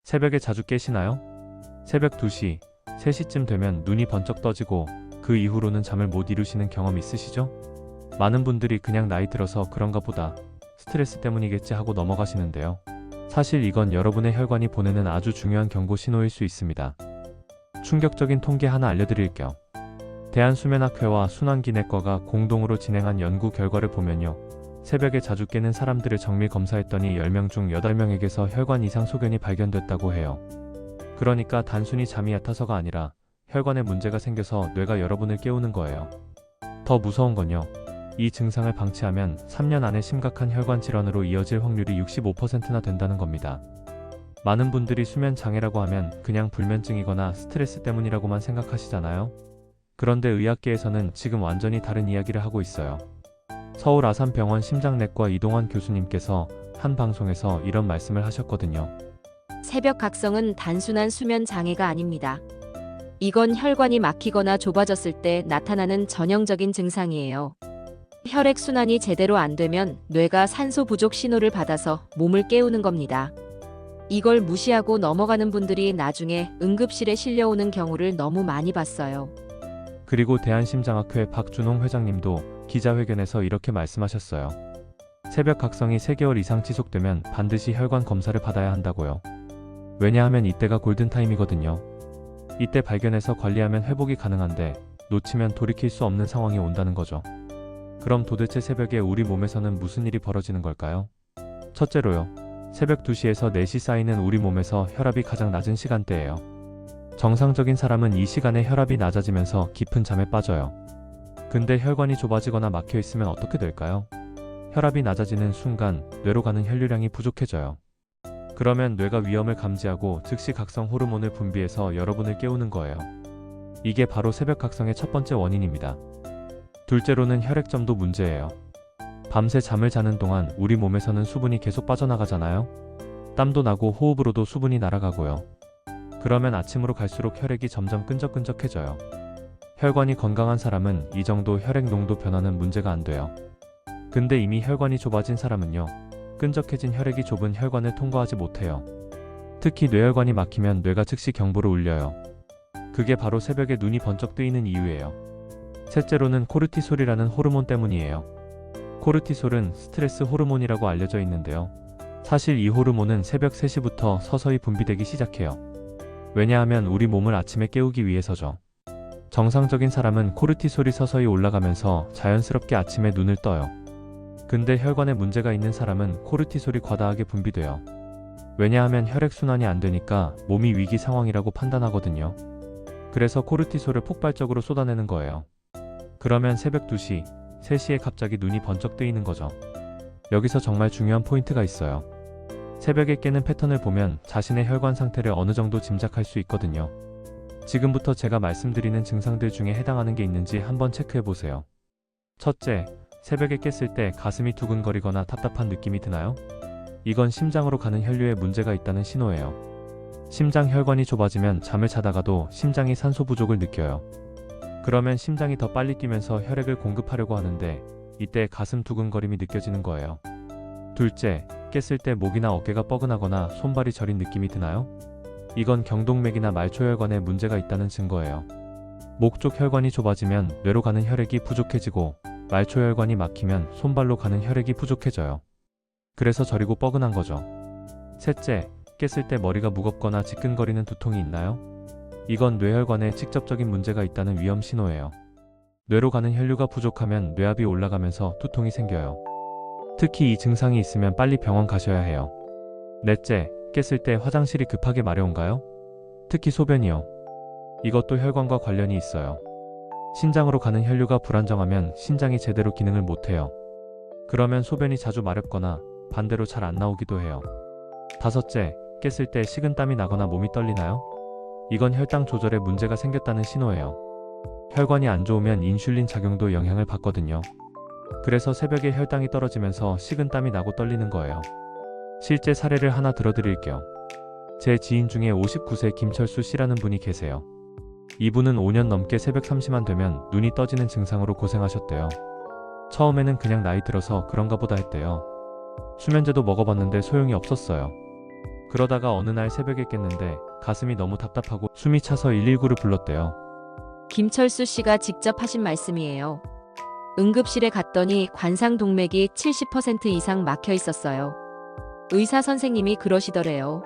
새벽에 자주 깨시나요? 새벽 2시, 3시쯤 되면 눈이 번쩍 떠지고 그 이후로는 잠을 못 이루시는 경험 있으시죠? 많은 분들이 그냥 나이 들어서 그런가 보다, 스트레스 때문이겠지 하고 넘어가시는데요. 사실 이건 여러분의 혈관이 보내는 아주 중요한 경고 신호일 수 있습니다. 충격적인 통계 하나 알려드릴게요. 대한수면학회와 순환기내과가 공동으로 진행한 연구 결과를 보면요. 새벽에 자주 깨는 사람들을 정밀 검사했더니 10명 중 8명에게서 혈관 이상 소견이 발견됐다고 해요. 그러니까 단순히 잠이 얕아서가 아니라 혈관에 문제가 생겨서 뇌가 여러분을 깨우는 거예요. 더 무서운 건요. 이 증상을 방치하면 3년 안에 심각한 혈관 질환으로 이어질 확률이 65%나 된다는 겁니다. 많은 분들이 수면 장애라고 하면 그냥 불면증이거나 스트레스 때문이라고만 생각하시잖아요. 그런데 의학계에서는 지금 완전히 다른 이야기를 하고 있어요. 서울 아산병원 심장내과 이동환 교수님께서 한 방송에서 이런 말씀을 하셨거든요. 새벽 각성은 단순한 수면 장애가 아닙니다. 이건 혈관이 막히거나 좁아졌을 때 나타나는 전형적인 증상이에요. 혈액순환이 제대로 안 되면 뇌가 산소 부족 신호를 받아서 몸을 깨우는 겁니다. 이걸 무시하고 넘어가는 분들이 나중에 응급실에 실려오는 경우를 너무 많이 봤어요. 그리고 대한심장학회 박준홍 회장님도 기자회견에서 이렇게 말씀하셨어요. 새벽 각성이 3개월 이상 지속되면 반드시 혈관 검사를 받아야 한다고요. 왜냐하면 이때가 골든타임이거든요. 이때 발견해서 관리하면 회복이 가능한데 놓치면 돌이킬 수 없는 상황이 온다는 거죠. 그럼 도대체 새벽에 우리 몸에서는 무슨 일이 벌어지는 걸까요? 첫째로요. 새벽 2시에서 4시 사이는 우리 몸에서 혈압이 가장 낮은 시간대예요. 정상적인 사람은 이 시간에 혈압이 낮아지면서 깊은 잠에 빠져요. 근데 혈관이 좁아지거나 막혀 있으면 어떻게 될까요? 혈압이 낮아지는 순간 뇌로 가는 혈류량이 부족해져요. 그러면 뇌가 위험을 감지하고 즉시 각성 호르몬을 분비해서 여러분을 깨우는 거예요. 이게 바로 새벽 각성의 첫 번째 원인입니다. 둘째로는 혈액점도 문제예요. 밤새 잠을 자는 동안 우리 몸에서는 수분이 계속 빠져나가잖아요. 땀도 나고 호흡으로도 수분이 날아가고요. 그러면 아침으로 갈수록 혈액이 점점 끈적끈적해져요. 혈관이 건강한 사람은 이 정도 혈액 농도 변화는 문제가 안 돼요. 근데 이미 혈관이 좁아진 사람은요. 끈적해진 혈액이 좁은 혈관을 통과하지 못해요. 특히 뇌혈관이 막히면 뇌가 즉시 경보를 울려요. 그게 바로 새벽에 눈이 번쩍 뜨이는 이유예요. 셋째로는 코르티솔이라는 호르몬 때문이에요. 코르티솔은 스트레스 호르몬이라고 알려져 있는데요. 사실 이 호르몬은 새벽 3시부터 서서히 분비되기 시작해요. 왜냐하면 우리 몸을 아침에 깨우기 위해서죠. 정상적인 사람은 코르티솔이 서서히 올라가면서 자연스럽게 아침에 눈을 떠요. 근데 혈관에 문제가 있는 사람은 코르티솔이 과다하게 분비돼요. 왜냐하면 혈액순환이 안 되니까 몸이 위기 상황이라고 판단하거든요. 그래서 코르티솔을 폭발적으로 쏟아내는 거예요. 그러면 새벽 2시, 3시에 갑자기 눈이 번쩍 뜨이는 거죠. 여기서 정말 중요한 포인트가 있어요. 새벽에 깨는 패턴을 보면 자신의 혈관 상태를 어느 정도 짐작할 수 있거든요. 지금부터 제가 말씀드리는 증상들 중에 해당하는 게 있는지 한번 체크해 보세요. 첫째, 새벽에 깼을 때 가슴이 두근거리거나 답답한 느낌이 드나요? 이건 심장으로 가는 혈류에 문제가 있다는 신호예요. 심장 혈관이 좁아지면 잠을 자다가도 심장이 산소 부족을 느껴요. 그러면 심장이 더 빨리 뛰면서 혈액을 공급하려고 하는데 이때 가슴 두근거림이 느껴지는 거예요. 둘째, 깼을 때 목이나 어깨가 뻐근하거나 손발이 저린 느낌이 드나요? 이건 경동맥이나 말초혈관에 문제가 있다는 증거예요. 목 쪽 혈관이 좁아지면 뇌로 가는 혈액이 부족해지고 말초혈관이 막히면 손발로 가는 혈액이 부족해져요. 그래서 저리고 뻐근한 거죠. 셋째, 깼을 때 머리가 무겁거나 지끈거리는 두통이 있나요? 이건 뇌혈관에 직접적인 문제가 있다는 위험 신호예요. 뇌로 가는 혈류가 부족하면 뇌압이 올라가면서 두통이 생겨요. 특히 이 증상이 있으면 빨리 병원 가셔야 해요. 넷째, 깼을 때 화장실이 급하게 마려운가요? 특히 소변이요. 이것도 혈관과 관련이 있어요. 신장으로 가는 혈류가 불안정하면 신장이 제대로 기능을 못해요. 그러면 소변이 자주 마렵거나 반대로 잘 안 나오기도 해요. 다섯째, 깼을 때 식은땀이 나거나 몸이 떨리나요? 이건 혈당 조절에 문제가 생겼다는 신호예요. 혈관이 안 좋으면 인슐린 작용도 영향을 받거든요. 그래서 새벽에 혈당이 떨어지면서 식은땀이 나고 떨리는 거예요. 실제 사례를 하나 들어드릴게요. 제 지인 중에 59세 김철수 씨라는 분이 계세요. 이분은 5년 넘게 새벽 3시만 되면 눈이 떠지는 증상으로 고생하셨대요. 처음에는 그냥 나이 들어서 그런가 보다 했대요. 수면제도 먹어봤는데 소용이 없었어요. 그러다가 어느 날 새벽에 깼는데 가슴이 너무 답답하고 숨이 차서 119를 불렀대요. 김철수 씨가 직접 하신 말씀이에요. 응급실에 갔더니 관상동맥이 70% 이상 막혀 있었어요. 의사 선생님이 그러시더래요.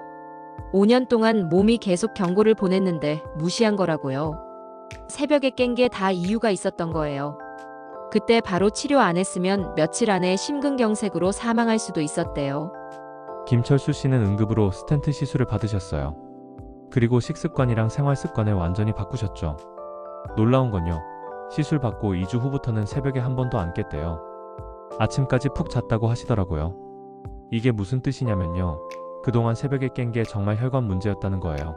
5년 동안 몸이 계속 경고를 보냈는데 무시한 거라고요. 새벽에 깬 게 다 이유가 있었던 거예요. 그때 바로 치료 안 했으면 며칠 안에 심근경색으로 사망할 수도 있었대요. 김철수 씨는 응급으로 스텐트 시술을 받으셨어요. 그리고 식습관이랑 생활 습관을 완전히 바꾸셨죠. 놀라운 건요. 시술 받고 2주 후부터는 새벽에 한 번도 안 깼대요. 아침까지 푹 잤다고 하시더라고요. 이게 무슨 뜻이냐면요. 그동안 새벽에 깬 게 정말 혈관 문제였다는 거예요.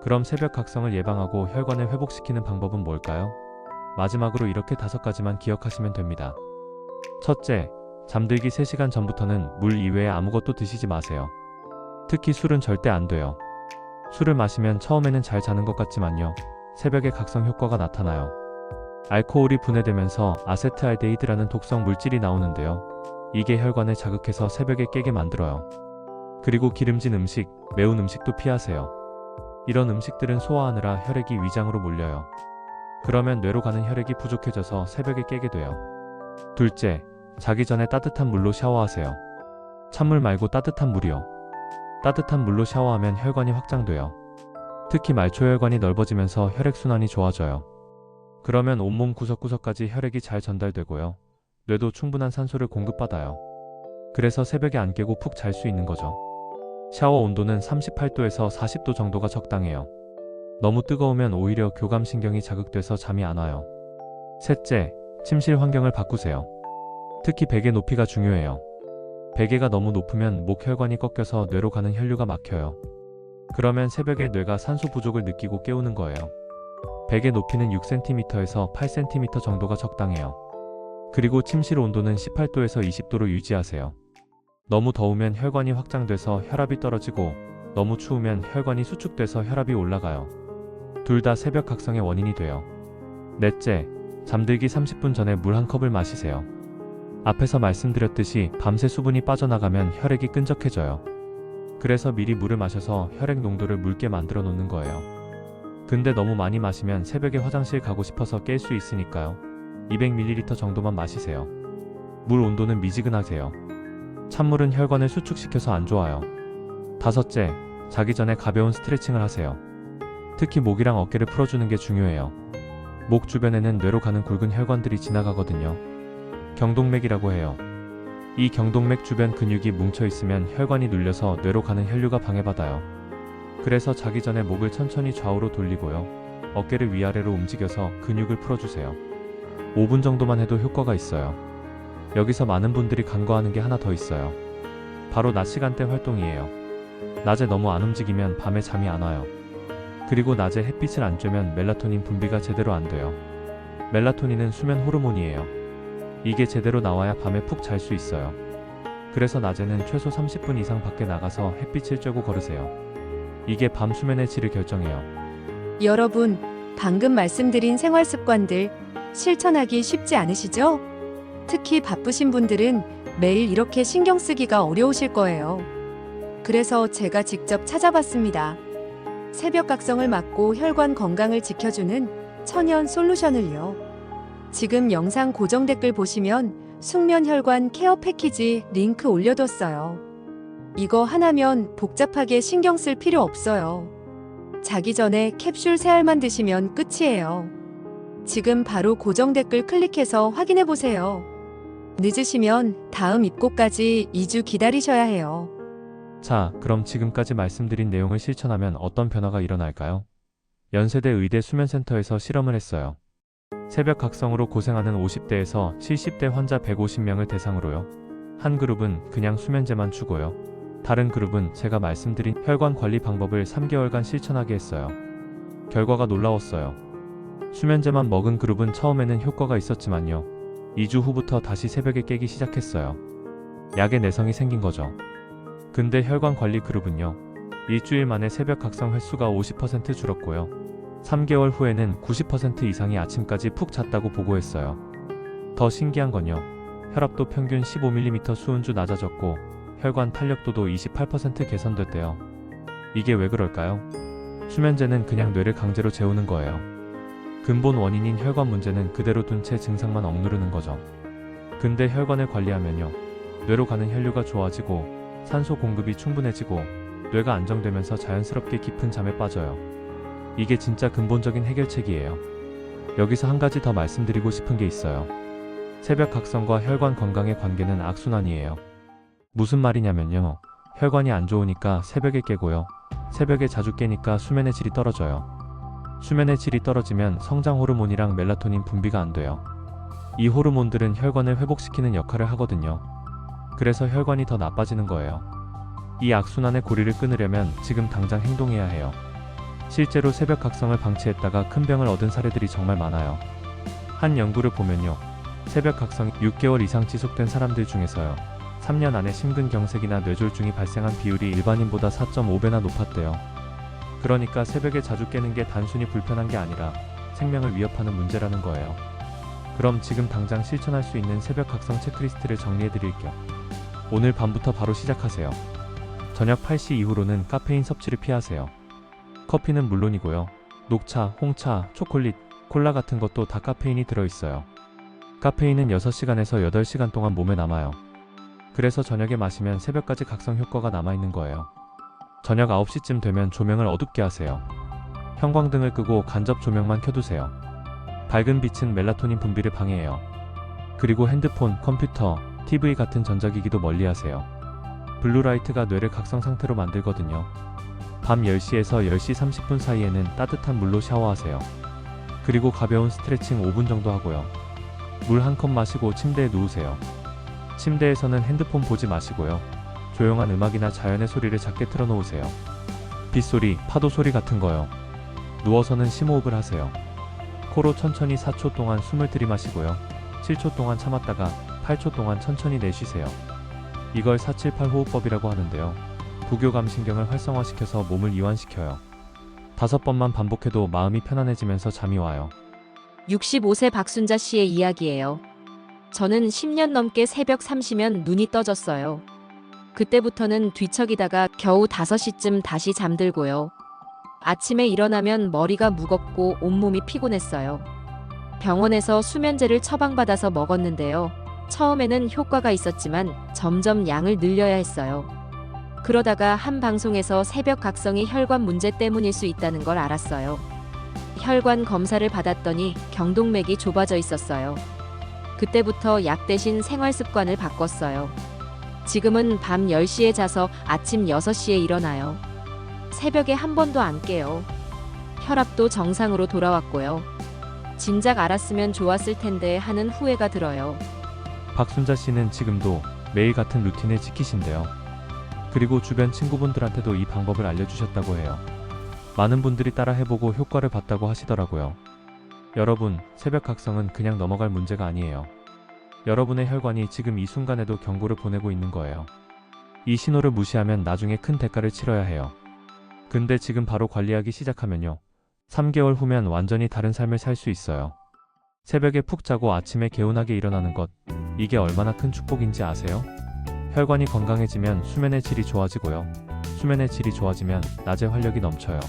그럼 새벽 각성을 예방하고 혈관을 회복시키는 방법은 뭘까요? 마지막으로 이렇게 5가지만 기억하시면 됩니다. 첫째, 잠들기 3시간 전부터는 물 이외에 아무것도 드시지 마세요. 특히 술은 절대 안 돼요. 술을 마시면 처음에는 잘 자는 것 같지만요. 새벽에 각성 효과가 나타나요. 알코올이 분해되면서 아세트알데히드라는 독성 물질이 나오는데요. 이게 혈관을 자극해서 새벽에 깨게 만들어요. 그리고 기름진 음식, 매운 음식도 피하세요. 이런 음식들은 소화하느라 혈액이 위장으로 몰려요. 그러면 뇌로 가는 혈액이 부족해져서 새벽에 깨게 돼요. 둘째, 자기 전에 따뜻한 물로 샤워하세요. 찬물 말고 따뜻한 물이요. 따뜻한 물로 샤워하면 혈관이 확장돼요. 특히 말초혈관이 넓어지면서 혈액순환이 좋아져요. 그러면 온몸 구석구석까지 혈액이 잘 전달되고요. 뇌도 충분한 산소를 공급받아요. 그래서 새벽에 안 깨고 푹 잘 수 있는 거죠. 샤워 온도는 38도에서 40도 정도가 적당해요. 너무 뜨거우면 오히려 교감신경이 자극돼서 잠이 안 와요. 셋째, 침실 환경을 바꾸세요. 특히 베개 높이가 중요해요. 베개가 너무 높으면 목 혈관이 꺾여서 뇌로 가는 혈류가 막혀요. 그러면 새벽에 뇌가 산소 부족을 느끼고 깨우는 거예요. 베개 높이는 6cm에서 8cm 정도가 적당해요. 그리고 침실 온도는 18도에서 20도로 유지하세요. 너무 더우면 혈관이 확장돼서 혈압이 떨어지고 너무 추우면 혈관이 수축돼서 혈압이 올라가요. 둘 다 새벽 각성의 원인이 돼요. 넷째, 잠들기 30분 전에 물 한 컵을 마시세요. 앞에서 말씀드렸듯이 밤새 수분이 빠져나가면 혈액이 끈적해져요. 그래서 미리 물을 마셔서 혈액 농도를 묽게 만들어 놓는 거예요. 근데 너무 많이 마시면 새벽에 화장실 가고 싶어서 깰 수 있으니까요. 200ml 정도만 마시세요. 물 온도는 미지근하세요. 찬물은 혈관을 수축시켜서 안 좋아요. 다섯째, 자기 전에 가벼운 스트레칭을 하세요. 특히 목이랑 어깨를 풀어주는 게 중요해요. 목 주변에는 뇌로 가는 굵은 혈관들이 지나가거든요. 경동맥이라고 해요. 이 경동맥 주변 근육이 뭉쳐 있으면 혈관이 눌려서 뇌로 가는 혈류가 방해받아요. 그래서 자기 전에 목을 천천히 좌우로 돌리고요. 어깨를 위아래로 움직여서 근육을 풀어주세요. 5분 정도만 해도 효과가 있어요. 여기서 많은 분들이 간과하는 게 하나 더 있어요. 바로 낮 시간대 활동이에요. 낮에 너무 안 움직이면 밤에 잠이 안 와요. 그리고 낮에 햇빛을 안 쬐면 멜라토닌 분비가 제대로 안 돼요. 멜라토닌은 수면 호르몬이에요. 이게 제대로 나와야 밤에 푹 잘 수 있어요. 그래서 낮에는 최소 30분 이상 밖에 나가서 햇빛을 쬐고 걸으세요. 이게 밤 수면의 질을 결정해요. 여러분, 방금 말씀드린 생활 습관들 실천하기 쉽지 않으시죠? 특히 바쁘신 분들은 매일 이렇게 신경 쓰기가 어려우실 거예요. 그래서 제가 직접 찾아봤습니다. 새벽 각성을 막고 혈관 건강을 지켜주는 천연 솔루션을요. 지금 영상 고정 댓글 보시면 숙면 혈관 케어 패키지 링크 올려뒀어요. 이거 하나면 복잡하게 신경 쓸 필요 없어요. 자기 전에 캡슐 3알만 드시면 끝이에요. 지금 바로 고정 댓글 클릭해서 확인해보세요. 늦으시면 다음 입고까지 2주 기다리셔야 해요. 자, 그럼 지금까지 말씀드린 내용을 실천하면 어떤 변화가 일어날까요? 연세대 의대 수면센터에서 실험을 했어요. 새벽 각성으로 고생하는 50대에서 70대 환자 150명을 대상으로요. 한 그룹은 그냥 수면제만 주고요. 다른 그룹은 제가 말씀드린 혈관 관리 방법을 3개월간 실천하게 했어요. 결과가 놀라웠어요. 수면제만 먹은 그룹은 처음에는 효과가 있었지만요. 2주 후부터 다시 새벽에 깨기 시작했어요. 약의 내성이 생긴 거죠. 근데 혈관 관리 그룹은요. 일주일 만에 새벽 각성 횟수가 50% 줄었고요. 3개월 후에는 90% 이상이 아침까지 푹 잤다고 보고했어요. 더 신기한 건요. 혈압도 평균 15mm 수은주 낮아졌고 혈관 탄력도도 28% 개선됐대요. 이게 왜 그럴까요? 수면제는 그냥 뇌를 강제로 재우는 거예요. 근본 원인인 혈관 문제는 그대로 둔 채 증상만 억누르는 거죠. 근데 혈관을 관리하면요, 뇌로 가는 혈류가 좋아지고 산소 공급이 충분해지고 뇌가 안정되면서 자연스럽게 깊은 잠에 빠져요. 이게 진짜 근본적인 해결책이에요. 여기서 한 가지 더 말씀드리고 싶은 게 있어요. 새벽 각성과 혈관 건강의 관계는 악순환이에요. 무슨 말이냐면요, 혈관이 안 좋으니까 새벽에 깨고요, 새벽에 자주 깨니까 수면의 질이 떨어져요. 수면의 질이 떨어지면 성장 호르몬이랑 멜라토닌 분비가 안 돼요. 이 호르몬들은 혈관을 회복시키는 역할을 하거든요. 그래서 혈관이 더 나빠지는 거예요. 이 악순환의 고리를 끊으려면 지금 당장 행동해야 해요. 실제로 새벽 각성을 방치했다가 큰 병을 얻은 사례들이 정말 많아요. 한 연구를 보면요, 새벽 각성이 6개월 이상 지속된 사람들 중에서요, 3년 안에 심근경색이나 뇌졸중이 발생한 비율이 일반인보다 4.5배나 높았대요. 그러니까 새벽에 자주 깨는 게 단순히 불편한 게 아니라 생명을 위협하는 문제라는 거예요. 그럼 지금 당장 실천할 수 있는 새벽 각성 체크리스트를 정리해드릴게요. 오늘 밤부터 바로 시작하세요. 저녁 8시 이후로는 카페인 섭취를 피하세요. 커피는 물론이고요, 녹차, 홍차, 초콜릿, 콜라 같은 것도 다 카페인이 들어있어요. 카페인은 6시간에서 8시간 동안 몸에 남아요. 그래서 저녁에 마시면 새벽까지 각성 효과가 남아있는 거예요. 저녁 9시쯤 되면 조명을 어둡게 하세요. 형광등을 끄고 간접 조명만 켜두세요. 밝은 빛은 멜라토닌 분비를 방해해요. 그리고 핸드폰, 컴퓨터, TV 같은 전자기기도 멀리하세요. 블루라이트가 뇌를 각성 상태로 만들거든요. 밤 10시에서 10시 30분 사이에는 따뜻한 물로 샤워하세요. 그리고 가벼운 스트레칭 5분 정도 하고요, 물 한 컵 마시고 침대에 누우세요. 침대에서는 핸드폰 보지 마시고요, 조용한 음악이나 자연의 소리를 작게 틀어놓으세요. 빗소리, 파도 소리 같은 거요. 누워서는 심호흡을 하세요. 코로 천천히 4초 동안 숨을 들이마시고요, 7초 동안 참았다가 8초 동안 천천히 내쉬세요. 이걸 478 호흡법이라고 하는데요, 부교감신경을 활성화시켜서 몸을 이완시켜요. 5번만 반복해도 마음이 편안해지면서 잠이 와요. 65세 박순자 씨의 이야기예요. 저는 10년 넘게 새벽 3시면 눈이 떠졌어요. 그때부터는 뒤척이다가 겨우 5시쯤 다시 잠들고요. 아침에 일어나면 머리가 무겁고 온몸이 피곤했어요. 병원에서 수면제를 처방받아서 먹었는데요, 처음에는 효과가 있었지만 점점 양을 늘려야 했어요. 그러다가 한 방송에서 새벽 각성이 혈관 문제 때문일 수 있다는 걸 알았어요. 혈관 검사를 받았더니 경동맥이 좁아져 있었어요. 그때부터 약 대신 생활 습관을 바꿨어요. 지금은 밤 10시에 자서 아침 6시에 일어나요. 새벽에 한 번도 안 깨요. 혈압도 정상으로 돌아왔고요. 진작 알았으면 좋았을 텐데 하는 후회가 들어요. 박순자 씨는 지금도 매일 같은 루틴을 지키신대요. 그리고 주변 친구분들한테도 이 방법을 알려주셨다고 해요. 많은 분들이 따라 해보고 효과를 봤다고 하시더라고요. 여러분, 새벽 각성은 그냥 넘어갈 문제가 아니에요. 여러분의 혈관이 지금 이 순간에도 경고를 보내고 있는 거예요. 이 신호를 무시하면 나중에 큰 대가를 치러야 해요. 근데 지금 바로 관리하기 시작하면요, 3개월 후면 완전히 다른 삶을 살 수 있어요. 새벽에 푹 자고 아침에 개운하게 일어나는 것, 이게 얼마나 큰 축복인지 아세요? 혈관이 건강해지면 수면의 질이 좋아지고요, 수면의 질이 좋아지면 낮에 활력이 넘쳐요.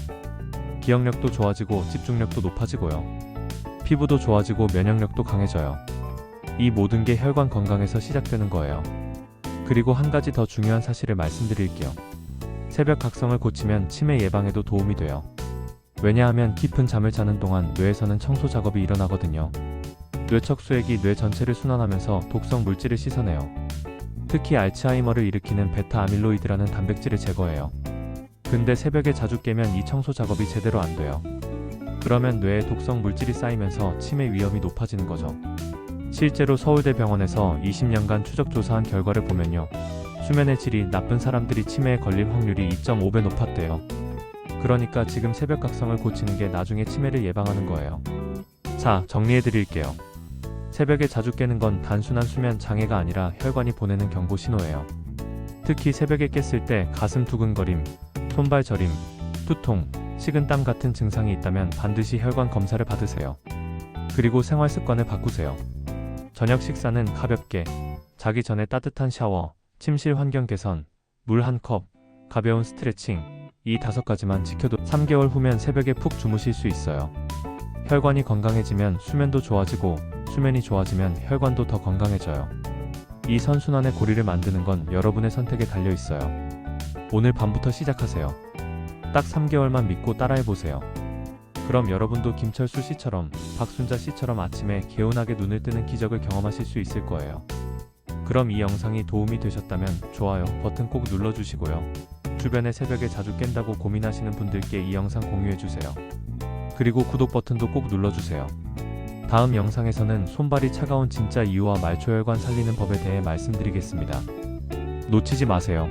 기억력도 좋아지고 집중력도 높아지고요, 피부도 좋아지고 면역력도 강해져요. 이 모든 게 혈관 건강에서 시작되는 거예요. 그리고 한 가지 더 중요한 사실을 말씀드릴게요. 새벽 각성을 고치면 치매 예방에도 도움이 돼요. 왜냐하면 깊은 잠을 자는 동안 뇌에서는 청소 작업이 일어나거든요. 뇌척수액이 뇌 전체를 순환하면서 독성 물질을 씻어내요. 특히 알츠하이머를 일으키는 베타 아밀로이드라는 단백질을 제거해요. 근데 새벽에 자주 깨면 이 청소 작업이 제대로 안 돼요. 그러면 뇌에 독성 물질이 쌓이면서 치매 위험이 높아지는 거죠. 실제로 서울대병원에서 20년간 추적 조사한 결과를 보면요, 수면의 질이 나쁜 사람들이 치매에 걸릴 확률이 2.5배 높았대요. 그러니까 지금 새벽 각성을 고치는 게 나중에 치매를 예방하는 거예요. 자, 정리해드릴게요. 새벽에 자주 깨는 건 단순한 수면 장애가 아니라 혈관이 보내는 경고 신호예요. 특히 새벽에 깼을 때 가슴 두근거림, 손발 저림, 두통, 식은땀 같은 증상이 있다면 반드시 혈관 검사를 받으세요. 그리고 생활 습관을 바꾸세요. 저녁 식사는 가볍게, 자기 전에 따뜻한 샤워, 침실 환경 개선, 물 한 컵, 가벼운 스트레칭, 이 5가지만 지켜도 3개월 후면 새벽에 푹 주무실 수 있어요. 혈관이 건강해지면 수면도 좋아지고 수면이 좋아지면 혈관도 더 건강해져요. 이 선순환의 고리를 만드는 건 여러분의 선택에 달려 있어요. 오늘 밤부터 시작하세요. 딱 3개월만 믿고 따라해보세요. 그럼 여러분도 김철수 씨처럼 박순자 씨처럼 아침에 개운하게 눈을 뜨는 기적을 경험하실 수 있을 거예요. 그럼 이 영상이 도움이 되셨다면 좋아요 버튼 꼭 눌러주시고요. 주변에 새벽에 자주 깬다고 고민하시는 분들께 이 영상 공유해주세요. 그리고 구독 버튼도 꼭 눌러주세요. 다음 영상에서는 손발이 차가운 진짜 이유와 말초혈관 살리는 법에 대해 말씀드리겠습니다. 놓치지 마세요.